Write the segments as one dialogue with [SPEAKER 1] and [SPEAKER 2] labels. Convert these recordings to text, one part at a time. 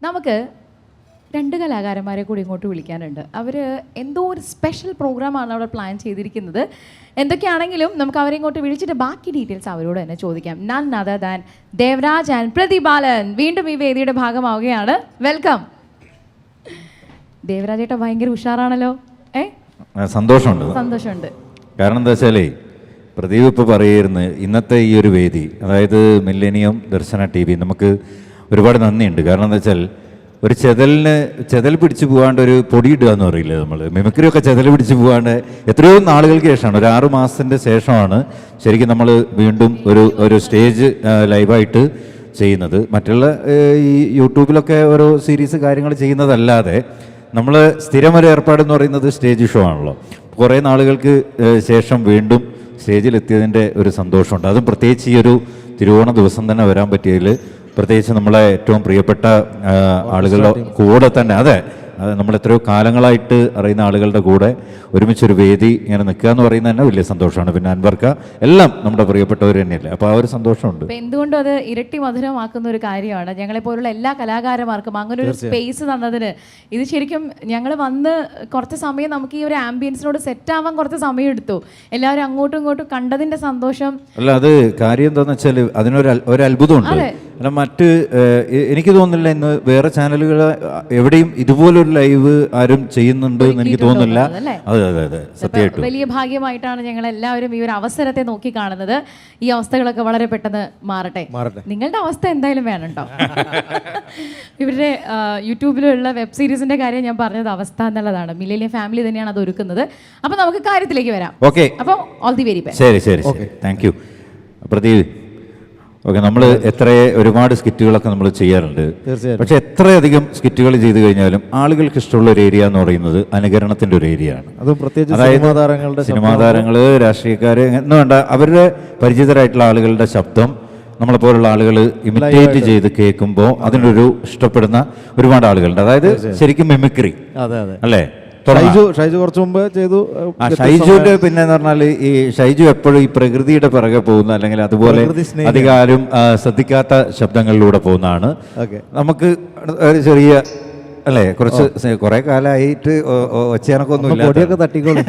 [SPEAKER 1] നമുക്ക് രണ്ട് കലാകാരന്മാരെ കൂടി ഇങ്ങോട്ട് വിളിക്കാനുണ്ട്. അവർ എന്തോ ഒരു സ്പെഷ്യൽ പ്രോഗ്രാമാണ് അവിടെ പ്ലാൻ ചെയ്തിരിക്കുന്നത്. എന്തൊക്കെയാണെങ്കിലും നമുക്ക് അവരെ ഇങ്ങോട്ട് വിളിച്ചിട്ട് ബാക്കി ഡീറ്റെയിൽസ് അവരോട് തന്നെ ചോദിക്കാം. None other than Devaraj and Prathibalan വീണ്ടും ഈ വേദിയുടെ ഭാഗമാവുകയാണ്. വെൽക്കം. ദേവരാജ് ഏട്ടാ ഭയങ്കര ഉഷാറാണല്ലോ. സന്തോഷമുണ്ട്.
[SPEAKER 2] കാരണം എന്താ വെച്ചാലേ പ്രദീപ് ഇപ്പോൾ പറയുന്നു ഇന്നത്തെ ഈ ഒരു വേദി, അതായത് മില്ലേനിയം ദർശന TV, നമുക്ക് ഒരുപാട് നന്ദിയുണ്ട്. കാരണം എന്താ വെച്ചാൽ ഒരു ചെതൽ പിടിച്ച് പോകാണ്ട് ഒരു പൊടിയിടുക എന്ന് പറയില്ലേ, നമ്മൾ മിമിക്രിയൊക്കെ ചെതൽ പിടിച്ച് പോകാണ്ട് എത്രയോ നാളുകൾക്ക് ശേഷമാണ്, ഒരു 6 മാസത്തിൻ്റെ ശേഷമാണ് ശരിക്കും നമ്മൾ വീണ്ടും ഒരു സ്റ്റേജ് ലൈവായിട്ട് ചെയ്യുന്നത്. മറ്റുള്ള ഈ യൂട്യൂബിലൊക്കെ ഓരോ സീരീസ് കാര്യങ്ങൾ ചെയ്യുന്നതല്ലാതെ നമ്മൾ സ്ഥിരമൊരു ഏർപ്പാടെന്ന് പറയുന്നത് സ്റ്റേജ് ഷോ ആണല്ലോ. കുറേ നാളുകൾക്ക് ശേഷം വീണ്ടും സ്റ്റേജിലെത്തിയതിൻ്റെ ഒരു സന്തോഷമുണ്ട്. അതും പ്രത്യേകിച്ച് ഈ ഒരു തിരുവോണ ദിവസം തന്നെ വരാൻ പറ്റിയതിൽ, പ്രത്യേകിച്ച് നമ്മളെ ഏറ്റവും പ്രിയപ്പെട്ട ആളുകളുടെ കൂടെ തന്നെ, അതെ നമ്മൾ എത്രയോ കാലങ്ങളായിട്ട് അറിയുന്ന ആളുകളുടെ കൂടെ ഒരുമിച്ചൊരു വേദി ഇങ്ങനെ നിൽക്കുക എന്ന് പറയുന്നത് തന്നെ വലിയ സന്തോഷമാണ്. പിന്നെ അൻവർക്ക എല്ലാം നമ്മുടെ പ്രിയപ്പെട്ടവർ തന്നെയല്ലേ, അപ്പോൾ ആ ഒരു സന്തോഷമുണ്ട്.
[SPEAKER 1] എന്തുകൊണ്ടും അത് ഇരട്ടി മധുരമാക്കുന്ന ഒരു കാര്യമാണ്. ഞങ്ങളെപ്പോലുള്ള എല്ലാ കലാകാരന്മാർക്കും അങ്ങനെ ഒരു സ്പേസ് തന്നതിന് ഇത് ശരിക്കും ഞങ്ങൾ വന്ന് കുറച്ച് സമയം നമുക്ക് ഈ ഒരു ആംബിയൻസിനോട് സെറ്റ് ആവാൻ കുറച്ച് സമയം എടുത്തു. എല്ലാവരും അങ്ങോട്ടും ഇങ്ങോട്ടും കണ്ടതിൻ്റെ സന്തോഷം.
[SPEAKER 2] അല്ല, അത് കാര്യം എന്താണെന്ന് വെച്ചാൽ അതിനൊരു അത്ഭുതമുണ്ട്. അല്ല, എനിക്ക് തോന്നുന്നില്ല ഇന്ന് വേറെ ചാനലുകൾ എവിടെയും ഇതുപോലൊരു ലൈവ് ആരും ചെയ്യുന്നുണ്ട് എന്ന് എനിക്ക് തോന്നുന്നില്ല. അതെ, സത്യമായിട്ടും
[SPEAKER 1] വലിയ ഭാഗ്യമായിട്ടാണ് ഞങ്ങൾ എല്ലാവരും ഈ ഒരു അവസരത്തെ നോക്കി കാണുന്നത്. ഈ അവസ്ഥകളൊക്കെ വളരെ പെട്ടെന്ന് മാറട്ടെ. നിങ്ങളുടെ അവസ്ഥ എന്തായാലും വേണട്ടോ. ഇവരുടെ യൂട്യൂബിലുള്ള വെബ് സീരീസിന്റെ കാര്യം ഞാൻ പറഞ്ഞത് അവസ്ഥ എന്നുള്ളതാണ്. മില്ലേനിയം ഫാമിലി തന്നെയാണ് അത് ഒരുക്കുന്നത്. അപ്പൊ നമുക്ക് കാര്യത്തിലേക്ക് വരാം.
[SPEAKER 2] ഓക്കെ,
[SPEAKER 1] അപ്പോൾ ഓൾ ദി വെരി ബെസ്റ്റ്.
[SPEAKER 2] ശരി, താങ്ക് യു പ്രദീപ്. ഓക്കെ, നമ്മൾ ഒരുപാട് സ്കിറ്റുകളൊക്കെ നമ്മൾ ചെയ്യാറുണ്ട്. പക്ഷെ എത്രയധികം സ്കിറ്റുകൾ ചെയ്തു കഴിഞ്ഞാലും ആളുകൾക്ക് ഇഷ്ടമുള്ള ഒരു ഏരിയ എന്ന് പറയുന്നത് അനുകരണത്തിന്റെ ഒരു ഏരിയ ആണ്. അതായത് സിനിമാ താരങ്ങള്, രാഷ്ട്രീയക്കാര് എന്ന് വേണ്ട, അവരുടെ പരിചിതരായിട്ടുള്ള ആളുകളുടെ ശബ്ദം നമ്മളെപ്പോലുള്ള ആളുകൾ ഇമിറ്റേറ്റ് ചെയ്ത് കേൾക്കുമ്പോൾ അതിനൊരു ഇഷ്ടപ്പെടുന്ന ഒരുപാട് ആളുകളുണ്ട്. അതായത് ശരിക്കും മിമിക്രി അല്ലേ.
[SPEAKER 3] ഷൈജു കുറച്ചു മുമ്പ് ചെയ്തു.
[SPEAKER 2] ഷൈജുവിന്റെ പിന്നെ എന്ന് പറഞ്ഞാൽ ഈ ഷൈജു എപ്പോഴും ഈ പ്രകൃതിയുടെ പിറകെ പോകുന്ന, അല്ലെങ്കിൽ അതുപോലെ അധികാരം ശ്രദ്ധിക്കാത്ത ശബ്ദങ്ങളിലൂടെ പോകുന്നതാണ്. നമുക്ക് ഒരു ചെറിയ അല്ലേ, കുറെ കാലമായിട്ട് ഒച്ചയനക്കൊന്നുമില്ല,
[SPEAKER 3] തട്ടിക്കോളും.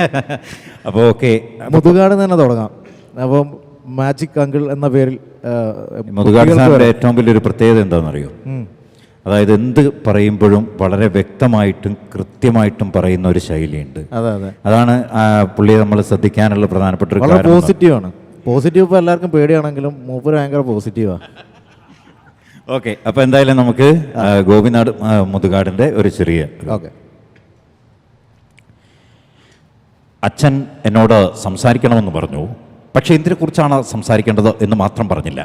[SPEAKER 2] അപ്പോൾ ഓക്കെ,
[SPEAKER 3] മുതുകാട് തന്നെ തുടങ്ങാം. അപ്പം മാജിക് അങ്കിൾ എന്ന പേരിൽ
[SPEAKER 2] മുതുകാട് സാറിന്റെ ഏറ്റവും വലിയൊരു പ്രത്യേകത എന്താണെന്നറിയോ? അതായത് എന്ത് പറയുമ്പോഴും വളരെ വ്യക്തമായിട്ടും കൃത്യമായിട്ടും പറയുന്ന ഒരു ശൈലിയുണ്ട്. അതാണ് പുള്ളിയെ നമ്മൾ ശ്രദ്ധിക്കാനുള്ള പ്രധാനപ്പെട്ട ഒരു കാര്യം.
[SPEAKER 3] പോസിറ്റീവാണ്. പോസിറ്റീവ് ഇപ്പോൾ എല്ലാവർക്കും പേടിയാണെങ്കിലും മൂപ്പര് ഭയങ്കര പോസിറ്റീവാണ്.
[SPEAKER 2] ഓക്കെ, അപ്പോൾ എന്തായാലും നമുക്ക് ഗോപിനാട് മുതുകാടിൻ്റെ ഒരു ചെറിയ അച്ഛൻ എന്നോട് സംസാരിക്കണമെന്ന് പറഞ്ഞു. പക്ഷേ എന്തിനെക്കുറിച്ചാണ് സംസാരിക്കേണ്ടത് എന്ന് മാത്രം പറഞ്ഞില്ല.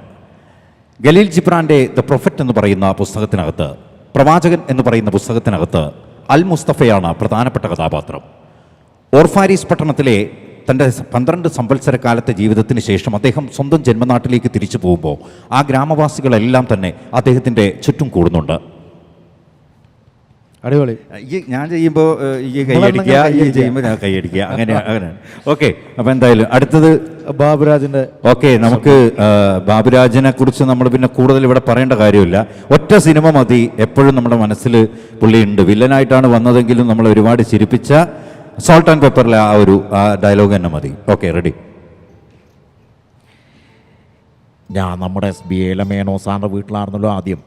[SPEAKER 2] ഖലീൽ ജിബ്രാന്റെ ദ പ്രൊഫറ്റ് എന്ന് പറയുന്ന പുസ്തകത്തിനകത്ത്, പ്രവാചകൻ എന്ന് പറയുന്ന പുസ്തകത്തിനകത്ത് അൽ മുസ്തഫയാണ് പ്രധാനപ്പെട്ട കഥാപാത്രം. ഓർഫാരീസ് പട്ടണത്തിലെ തൻ്റെ 12 സംവത്സര കാലത്തെ ജീവിതത്തിന് ശേഷം അദ്ദേഹം സ്വന്തം ജന്മനാട്ടിലേക്ക് തിരിച്ചു പോകുമ്പോൾ ആ ഗ്രാമവാസികളെല്ലാം തന്നെ അദ്ദേഹത്തിൻ്റെ ചുറ്റും കൂടുന്നുണ്ട്.
[SPEAKER 3] അടിപൊളി.
[SPEAKER 2] ഞാൻ ചെയ്യുമ്പോൾ ഈ കൈയടിക്കുക, ഈ ചെയ്യുമ്പോൾ ഞാൻ കൈയടിക്കുക, അങ്ങനെയാണ്. ഓക്കെ, അപ്പോൾ എന്തായാലും അടുത്തത്
[SPEAKER 3] ബാബുരാജിൻ്റെ.
[SPEAKER 2] ഓക്കെ, നമുക്ക് ബാബുരാജിനെ കുറിച്ച് നമ്മൾ പിന്നെ കൂടുതൽ ഇവിടെ പറയേണ്ട കാര്യമില്ല. ഒറ്റ സിനിമ മതി, എപ്പോഴും നമ്മുടെ മനസ്സിൽ പുള്ളിയുണ്ട്. വില്ലനായിട്ടാണ് വന്നതെങ്കിലും നമ്മൾ ഒരുപാട് ചിരിപ്പിച്ച സോൾട്ട് ആൻഡ് പെപ്പറിലെ ആ ഡയലോഗ് തന്നെ മതി. Okay, ready.
[SPEAKER 4] ഞാൻ നമ്മുടെ SBIയിലെ മേനോ സാറിൻ്റെ വീട്ടിലായിരുന്നല്ലോ ആദ്യം.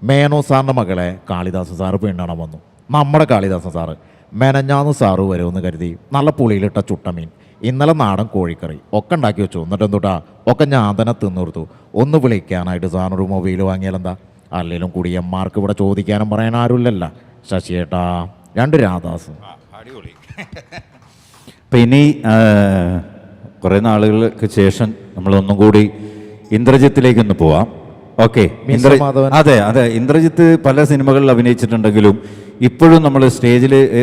[SPEAKER 4] മേനോ സാറിൻ്റെ മകളെ കാളിദാസ സാറ് പെണ്ണാണ് വന്നു. നമ്മുടെ കാളിദാസ സാറ് മെനഞ്ഞാന്ന് സാറ് വരുമെന്ന് കരുതി നല്ല പുളിയിലിട്ട ചുട്ടമീൻ, ഇന്നലെ നാടൻ കോഴിക്കറി ഒക്കെ ഉണ്ടാക്കി വെച്ചു. എന്നിട്ട് എന്തുട്ടാ ഒക്കെ ഞാൻ തന്നെ തിന്നിർത്തു. ഒന്ന് വിളിക്കാനായിട്ട് സാറിനൊരു മൊബൈൽ വാങ്ങിയാലെന്താ? അല്ലെങ്കിലും കുടിയന്മാർക്ക് ഇവിടെ ചോദിക്കാനും പറയാൻ ആരുമില്ലല്ലോ. ശശിയേട്ടാ 2 രാധാസ്.
[SPEAKER 2] അപ്പം ഇനി കുറേ നാളുകൾക്ക് ശേഷം നമ്മളൊന്നും കൂടി ഇന്ദ്രജിത്തിലേക്കൊന്ന് പോവാം. ഓക്കെ, അതെ, ഇന്ദ്രജിത്ത് പല സിനിമകളിൽ അഭിനയിച്ചിട്ടുണ്ടെങ്കിലും ഇപ്പോഴും നമ്മൾ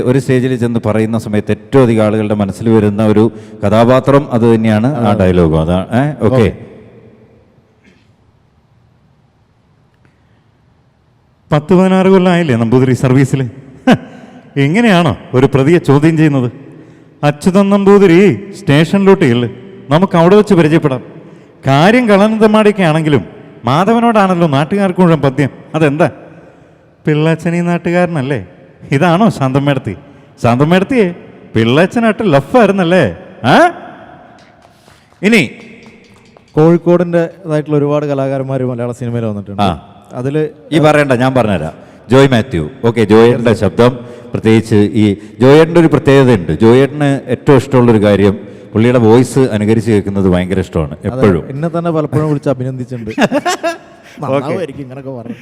[SPEAKER 2] ഒരു സ്റ്റേജിൽ ചെന്ന് പറയുന്ന സമയത്ത് ഏറ്റവും അധികം ആളുകളുടെ മനസ്സിൽ വരുന്ന ഒരു കഥാപാത്രം അത് തന്നെയാണ്, ആ ഡയലോഗും അതാണ്. ഓക്കെ, 10-16 കൊല്ലമായില്ലേ നമ്പൂതിരി സർവീസിൽ? എങ്ങനെയാണോ ഒരു പ്രതിയെ ചോദ്യം ചെയ്യുന്നത്? അച്യുതൻ നമ്പൂതിരി സ്റ്റേഷനിലോട്ട് ഇല്ല, നമുക്ക് അവിടെ വെച്ച് പരിചയപ്പെടാം. കാര്യം കളനന്തമാടിയൊക്കെ ആണെങ്കിലും മാധവനോടാണല്ലോ നാട്ടുകാർക്ക് മുഴുവൻ പദ്യം. അതെന്താ? പിള്ളച്ചൻ ഈ നാട്ടുകാരനല്ലേ? ഇതാണോ ശാന്തമ്മേടത്തി? ശാന്തമ്മേടത്തിയേ പിള്ളച്ചനായിട്ട് ലഫായിരുന്നല്ലേ? ആ ഇനി
[SPEAKER 3] കോഴിക്കോടിൻ്റെതായിട്ടുള്ള ഒരുപാട് കലാകാരന്മാർ മലയാള സിനിമയിൽ വന്നിട്ടുണ്ട്.
[SPEAKER 2] ആ.
[SPEAKER 3] അതിൽ
[SPEAKER 2] ഈ പറയണ്ട, ഞാൻ പറഞ്ഞുതരാം. ജോയ് മാത്യു. ഓക്കെ, ജോയേട്ടൻ്റെ ശബ്ദം, പ്രത്യേകിച്ച് ഈ ജോയേട്ടൻ്റെ ഒരു പ്രത്യേകതയുണ്ട്. ജോയേട്ടന് ഏറ്റവും ഇഷ്ടമുള്ളൊരു കാര്യം പുള്ളിയുടെ വോയിസ് അനുകരിച്ച് കേൾക്കുന്നത് ഭയങ്കര ഇഷ്ടമാണ് എപ്പോഴും.
[SPEAKER 3] എന്നെ തന്നെ പലപ്പോഴും വിളിച്ച് അഭിനന്ദിച്ചിട്ടുണ്ട്. നന്നാവുമായിരിക്കും ഇങ്ങനൊക്കെ പറഞ്ഞു.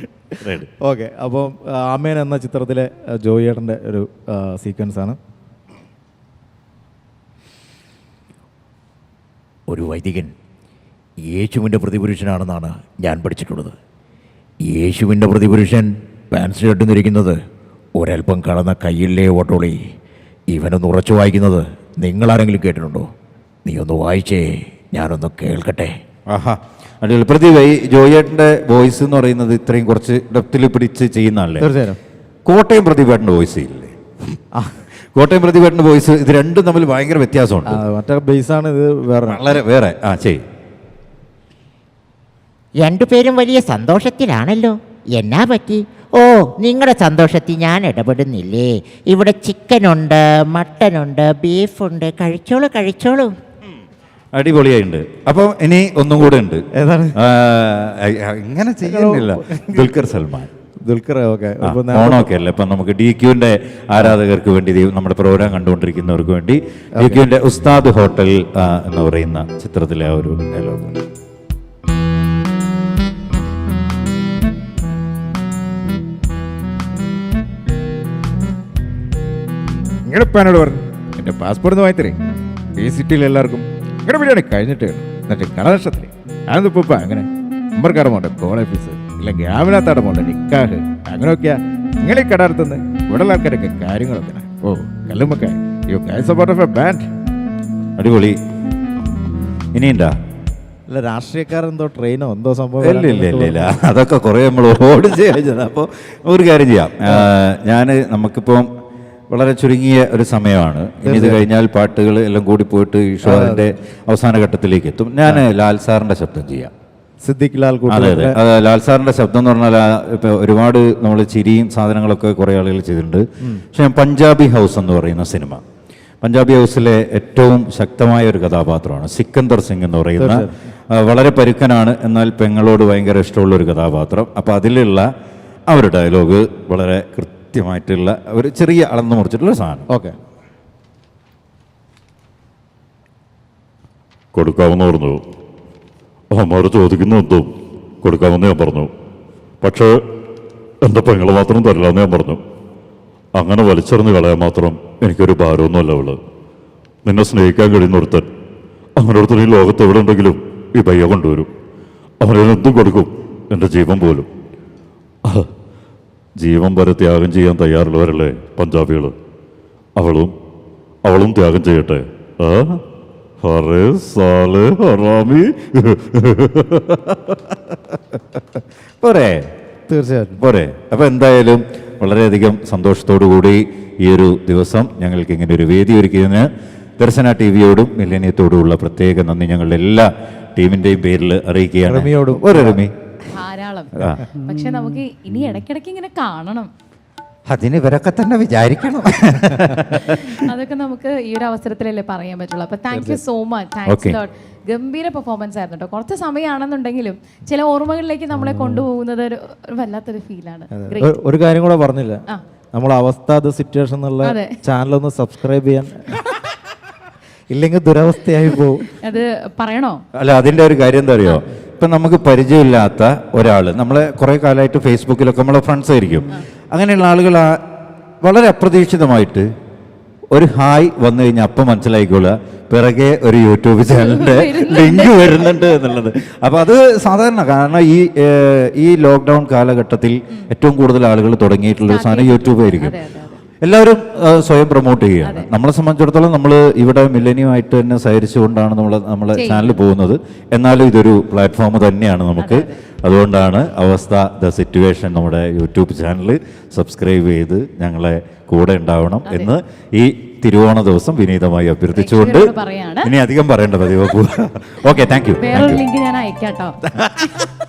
[SPEAKER 3] ഓക്കെ, അപ്പം ആമേൻ എന്ന ചിത്രത്തിലെ ജോയേട്ടൻ്റെ ഒരു സീക്വൻസ് ആണ്.
[SPEAKER 4] ഒരു വൈദികൻ യേശുവിൻ്റെ പ്രതിപുരുഷനാണെന്നാണ് ഞാൻ പഠിച്ചിട്ടുള്ളത്. യേശുവിൻ്റെ പ്രതിപുരുഷൻ പാൻസ് ഷർട്ടിന്നിരിക്കുന്നത് ഒരൽപ്പം കടന്ന കയ്യിലെ ഓട്ടോളി. ഇവനൊന്ന് ഉറച്ചു വായിക്കുന്നത് നിങ്ങളാരെങ്കിലും കേട്ടിട്ടുണ്ടോ? നീ ഒന്ന് വായിച്ചേ, ഞാനൊന്ന് കേൾക്കട്ടെ.
[SPEAKER 2] ആഹാ, അടിപൊളി. പ്രതിഭ, ഈ ജോയേട്ടൻ്റെ വോയിസ് എന്ന് പറയുന്നത് ഇത്രയും കുറച്ച് ഡെപ്തിൽ പിടിച്ച് ചെയ്യുന്നതല്ലേ?
[SPEAKER 3] തീർച്ചയായും.
[SPEAKER 2] കോട്ടയം പ്രതിഭേട്ടൻ്റെ വോയിസ് ഇല്ലേ? കോട്ടയം പ്രതിഭേട്ടൻ്റെ വോയിസ്, ഇത് രണ്ടും തമ്മിൽ ഭയങ്കര വ്യത്യാസമുണ്ട്.
[SPEAKER 3] മറ്റേ ബേസാണ്, ഇത് വേറെ
[SPEAKER 2] വളരെ വേറെ. ആ ചെയ്.
[SPEAKER 5] രണ്ടുപേരും വലിയ സന്തോഷത്തിലാണല്ലോ. എന്നാ പറ്റി? ഓ, നിങ്ങളുടെ സന്തോഷത്തിൽ ഞാൻ ഇടപെടുന്നില്ലേ? ഇവിടെ ചിക്കനുണ്ട്, മട്ടനുണ്ട്, ബീഫുണ്ട്. കഴിച്ചോളൂ കഴിച്ചോളൂ.
[SPEAKER 2] അടിപൊളിയായിട്ടുണ്ട്. അപ്പം ഇനി ഒന്നും കൂടെ ഉണ്ട്.
[SPEAKER 3] ഏതാണ്?
[SPEAKER 2] ഇങ്ങനെ ചെയ്യുന്നില്ല. ദുൽഖർ സൽമാൻ.
[SPEAKER 3] ദുൽഖർ. ഓക്കെ,
[SPEAKER 2] ഓണമൊക്കെ അല്ലേ? ഇപ്പം നമുക്ക് DQൻ്റെ ആരാധകർക്ക് വേണ്ടി, നമ്മുടെ പ്രോഗ്രാം കണ്ടുകൊണ്ടിരിക്കുന്നവർക്ക് വേണ്ടി DQൻ്റെ ഉസ്താദ് ഹോട്ടൽ എന്ന് പറയുന്ന ചിത്രത്തിലെ ആ ഒരു ഡയലോഗ്.
[SPEAKER 6] നിങ്ങളിപ്പോൾ എന്നോട് പറഞ്ഞു എൻ്റെ പാസ്പോർട്ട് ഒന്ന് വാങ്ങിത്തരേ. ഈ സിറ്റിയിൽ എല്ലാവർക്കും നിങ്ങളുടെ ബിരിയാണി കഴിഞ്ഞിട്ടേ ഉള്ളൂ. എന്നിട്ട് കളനഷ്ടത്തില് അതൊന്നിപ്പോൾ ഇപ്പം അങ്ങനെ നമ്പർക്കാർ പോകണ്ട കോൾ ഓഫീസ്, ഇല്ലെങ്കിൽ ആവിനാത്താടെ പോകണ്ട നിക്കാഹ്, അങ്ങനെയൊക്കെയാ നിങ്ങൾ ഈ കടർത്തുന്നത്. ഇവിടെ ഉള്ള ആൾക്കാരൊക്കെ കാര്യങ്ങളൊക്കെ. ഓ Kallummakka, you guys are part of a band.
[SPEAKER 2] അടിപൊളി. ഇനിയുണ്ടാ?
[SPEAKER 3] അല്ല, രാഷ്ട്രീയക്കാരെന്തോ ട്രെയിനോ എന്തോ സംഭവം.
[SPEAKER 2] ഇല്ല, അതൊക്കെ കുറേ നമ്മൾ ഓടിച്ച് കഴിഞ്ഞത്. അപ്പോൾ ഒരു കാര്യം ചെയ്യാം. നമുക്കിപ്പം വളരെ ചുരുങ്ങിയ ഒരു സമയമാണ്. ഇനി ഇത് കഴിഞ്ഞാൽ പാട്ടുകൾ എല്ലാം കൂടി പോയിട്ട് ഈ ഷോയുടെ അവസാന ഘട്ടത്തിലേക്ക് എത്തും. ഞാൻ ലാൽ സാറിൻ്റെ ശബ്ദം ചെയ്യാം.
[SPEAKER 3] സിദ്ദിഖ് ലാൽ.
[SPEAKER 2] അതെ, ലാൽ സാറിൻ്റെ ശബ്ദം എന്ന് പറഞ്ഞാൽ ഇപ്പോൾ ഒരുപാട് നമ്മൾ ചിരിയും സാധനങ്ങളൊക്കെ കുറേ ആളുകൾ ചെയ്തിട്ടുണ്ട്. പക്ഷേ പഞ്ചാബി ഹൗസ് എന്ന് പറയുന്ന സിനിമ, പഞ്ചാബി ഹൗസിലെ ഏറ്റവും ശക്തമായ ഒരു കഥാപാത്രമാണ് സിക്കന്ദർ സിംഗ് എന്ന് പറയുന്ന, വളരെ പരുക്കനാണ്, എന്നാൽ പെങ്ങളോട് ഭയങ്കര ഇഷ്ടമുള്ള ഒരു കഥാപാത്രം. അപ്പോൾ അതിലുള്ള ആ ഒരു ഡയലോഗ് വളരെ കൃത്യമായിട്ടുള്ള ഒരു ചെറിയ അളന്നു മുറിച്ചിട്ടുള്ള സാധനം.
[SPEAKER 3] ഓക്കെ.
[SPEAKER 7] കൊടുക്കാമെന്ന് പറഞ്ഞു. അമ്മമാർ ചോദിക്കുന്ന എന്തും കൊടുക്കാമെന്ന് ഞാൻ പറഞ്ഞു. പക്ഷേ എൻ്റെ പെങ്ങൾ മാത്രം തരില്ലാന്ന് ഞാൻ പറഞ്ഞു. അങ്ങനെ വലിച്ചെറിഞ്ഞ് കളയാൻ മാത്രം എനിക്കൊരു ഭാരമൊന്നുമല്ല അവള്. നിന്നെ സ്നേഹിക്കാൻ കഴിയുന്ന ഒരുത്തൻ, അങ്ങനെ ഒരുത്തൻ ഈ ലോകത്ത് എവിടെ ഉണ്ടെങ്കിലും ഈ പയ്യ കൊണ്ടുവരും. അവനെ എന്തും കൊടുക്കും, എൻ്റെ ജീവൻ പോലും. ജീവൻ വരെ ത്യാഗം ചെയ്യാൻ തയ്യാറുള്ളവരല്ലേ പഞ്ചാബികൾ. അവളും ത്യാഗം ചെയ്യട്ടെ. ഹറേ സാലേ ഹറാമി.
[SPEAKER 2] പോരെ?
[SPEAKER 3] തീർച്ചയായിട്ടും
[SPEAKER 2] പോരെ. അപ്പോൾ എന്തായാലും വളരെയധികം സന്തോഷത്തോടു കൂടി ഈ ഒരു ദിവസം ഞങ്ങൾക്ക് ഇങ്ങനെ ഒരു വേദി ഒരുക്കിയതിന് ദർശന TV-യോടും മില്ലേനിയത്തോടുമുള്ള പ്രത്യേക നന്ദി ഞങ്ങളുടെ എല്ലാ ടീമിൻ്റെയും പേരിൽ അറിയിക്കുകയാണ്. രമി
[SPEAKER 1] ധാരാളം. പക്ഷെ നമുക്ക് ഇനി ഇടയ്ക്കിടയ്ക്ക് ഇങ്ങനെ കാണണം.
[SPEAKER 2] അതിന് ഇവരൊക്കെ തന്നെ വിചാരിക്കണം.
[SPEAKER 1] അതൊക്കെ നമുക്ക് ഈ ഒരു അവസരത്തിലല്ലേ പറയാൻ പറ്റുള്ളൂ. അപ്പൊ thank you so much. Thanks lot. ഗംഭീര പെർഫോമൻസ് ആയിരുന്നു കേട്ടോ. കുറച്ച് സമയമാണെന്നുണ്ടെങ്കിലും ചില ഓർമ്മകളിലേക്ക് നമ്മളെ കൊണ്ടുപോകുന്നത് ഒരു വല്ലാത്തൊരു ഫീലാണ്.
[SPEAKER 3] ഒരു കാര്യം കൂടെ പറഞ്ഞില്ല, നമ്മളെ അവസ്ഥ അത് സിറ്റുവേഷൻ എന്നുള്ള ചാനലൊന്ന് സബ്സ്ക്രൈബ് ചെയ്യാൻ, ഇല്ലെങ്കിൽ ദുരവസ്ഥയായി പോകും.
[SPEAKER 1] അത് പറയണോ?
[SPEAKER 2] അല്ല, അതിൻ്റെ ഒരു കാര്യം എന്താ അറിയോ? ഇപ്പം നമുക്ക് പരിചയമില്ലാത്ത ഒരാൾ, നമ്മളെ കുറേ കാലമായിട്ട് ഫേസ്ബുക്കിലൊക്കെ നമ്മളെ ഫ്രണ്ട്സ് ആയിരിക്കും, അങ്ങനെയുള്ള ആളുകൾ വളരെ അപ്രതീക്ഷിതമായിട്ട് ഒരു ഹായ് വന്നു കഴിഞ്ഞാൽ അപ്പം മനസ്സിലായിക്കോളുക പിറകെ ഒരു യൂട്യൂബ് ചാനലിൻ്റെ ലിങ്ക് വരുന്നുണ്ട് എന്നുള്ളത്. അപ്പോൾ അത് സാധാരണ, കാരണം ഈ ലോക്ക്ഡൗൺ കാലഘട്ടത്തിൽ ഏറ്റവും കൂടുതൽ ആളുകൾ തുടങ്ങിയിട്ടുള്ള സാധനം യൂട്യൂബ് ആയിരിക്കും. എല്ലാവരും സ്വയം പ്രൊമോട്ട് ചെയ്യുകയാണ്. നമ്മളെ സംബന്ധിച്ചിടത്തോളം നമ്മൾ ഇവിടെ മില്ലേനിയുമായിട്ട് തന്നെ സഹകരിച്ചുകൊണ്ടാണ് നമ്മളെ ചാനൽ പോകുന്നത്. എന്നാലും ഇതൊരു പ്ലാറ്റ്ഫോം തന്നെയാണ് നമുക്ക്. അതുകൊണ്ടാണ് അവസ്ഥ ദ സിറ്റുവേഷൻ നമ്മുടെ യൂട്യൂബ് ചാനൽ സബ്സ്ക്രൈബ് ചെയ്ത് ഞങ്ങളെ കൂടെ ഉണ്ടാവണം എന്ന് ഈ തിരുവോണ ദിവസം വിനീതമായി അഭ്യർത്ഥിച്ചുകൊണ്ട് ഇനി അധികം പറയേണ്ട പതിവ്. Okay, thank you.
[SPEAKER 1] വേറൊരു ലിങ്ക് ഞാൻ അയക്കാം കേട്ടോ.